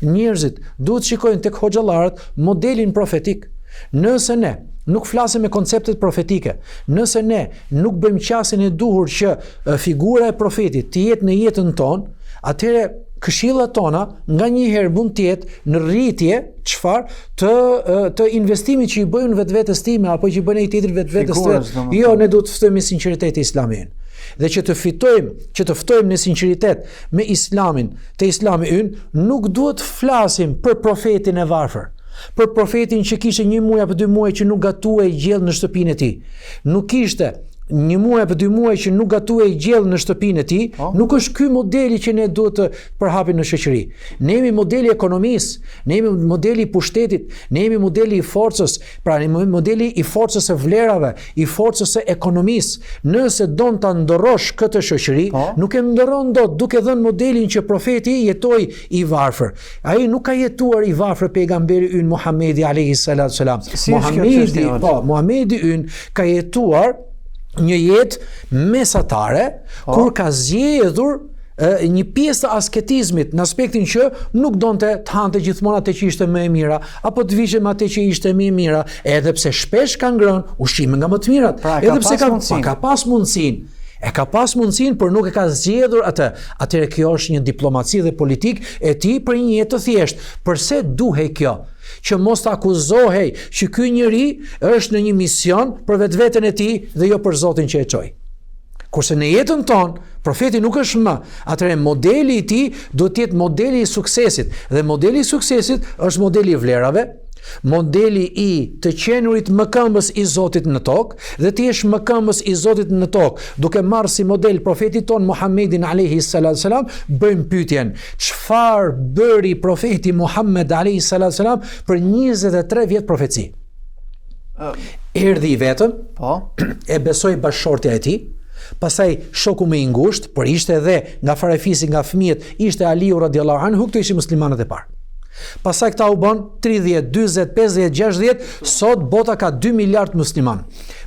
njerëzit duhet shikojnë tek hoxhallarët modelin profetik. Nëse ne nuk flasim me konceptet profetike, nëse ne nuk bëjmë qasjen e duhur që figura e profetit të jetë në jetën tonë, atëherë këshillat tona nga një herë mund të jetë në rritje të investimit që i bëjnë vetvetes time apo që i bëjnë ai tjetër vetvetes tyre. Jo, ne duhet të ftojmë me sinqeritet islamin. Dhe që të ftojmë në sinqeritet me islamin, te Islami ynë, nuk duhet flasim për profetin e varfër. Për profetin që kishte 1 muaj apo 2 muaj që nuk gatuaj gjell në shtëpinë e tij. Nuk kishte 1 muaj apo 2 muaj që nuk gatuaj gjell në shtëpinë e tij, nuk është ky modeli që ne duhet të përhapim në shoqëri. Ne jemi modeli i ekonomisë, ne jemi modeli i pushtetit, ne jemi modeli i forcës, pra ne jemi modeli i forcës së vlerave, i forcës së ekonomisë. Nëse don ta ndorrosh këtë shoqëri, nuk e ndorron dot duke dhënë modelin që profeti jetoi i varfër. Ai nuk ka jetuar i varfër pejgamberi ynë Muhamedi alayhi salatu wasalam. Muhamedi ynë ka jetuar një jetë mesatare, kur ka zgjedhur një pjesë të asketizmit në aspektin që nuk donte të hante gjithmonë atë që ishte më e mira, apo të vishte me atë që ishte më e mira, edhe pse shpesh ka ngrënë ushqime nga më të mirat, edhe pse ka pas mundësinë. E ka pas mundësinë, por nuk e ka zgjedhur atë. Atëherë kjo është një diplomaci dhe politik e tij për një jetë të thjeshtë. Përse duhej kjo? Që mos të akuzohej që ky njeri është në një mision për vetveten e tij dhe jo për Zotin që e çoi. Kurse në jetën tonë, profeti nuk është më. Atëherë modeli i tij duhet të jetë modeli i suksesit. Dhe modeli i suksesit është modeli i vlerave, modeli i të qenurit mëkëmbës i Zotit në tokë dhe të jesh mëkëmbës i Zotit në tokë, duke marrë si model profetit ton Muhammedin alayhi salatu wasalam, bëjmë pyetjen, çfarë bëri profeti Muhammed alayhi salatu wasalam për 23 vjet profeci? Erdhi i vetëm, e besoi bashkëshortja e tij. Pastaj shoku më i ngushtë, por ishte edhe nga farefisi, nga fëmijët, ishte Aliu radiallahu anhu, këto ishin muslimanët e parë. Pastaj këta u bën 30, 40, 50, 60, sot bota ka 2 miliard musliman.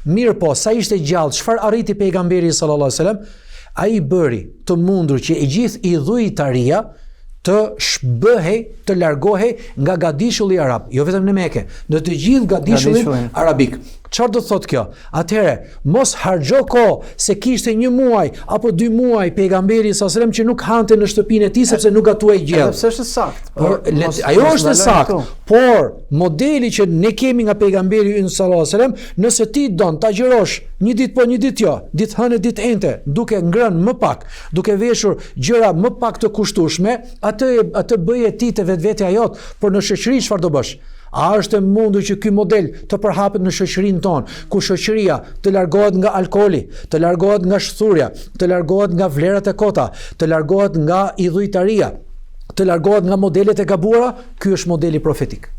Mirë po, sa ishte gjallë, çfarë arriti pejgamberi sallallahu alajhi wasallam? Ai bëri të mundur që e gjithë idhujtaria të shbëhej, të largohej nga gadishulli arab, jo vetëm në Mekë, në të gjithë gadishullin arabik. Çfarë do të thotë kjo? Atëherë, mos harxho kohë se kishte 1 muaj apo 2 muaj pejgamberi sallallahu alajhi wasallam që nuk hante në shtëpinë e tij sepse nuk gatuaj gjell. Edhe pse është saktë. Ajo është saktë, por modeli që ne kemi nga pejgamberi ynë sallallahu alajhi wasallam, nëse ti don ta agjërosh një ditë po, një ditë jo, ditë hënë ditë ente, duke ngrënë më pak, duke veshur gjëra më pak të kushtueshme, atë bëje ti te vetvetja jot, por në shoqëri çfarë do bësh? A është e mundur që ky model të përhapet në shoqërinë tonë, ku shoqëria të largohet nga alkooli, të largohet nga shthurja, të largohet nga vlerat e kota, të largohet nga idhujtaria, të largohet nga modelet e gabuara? Ky është modeli profetik.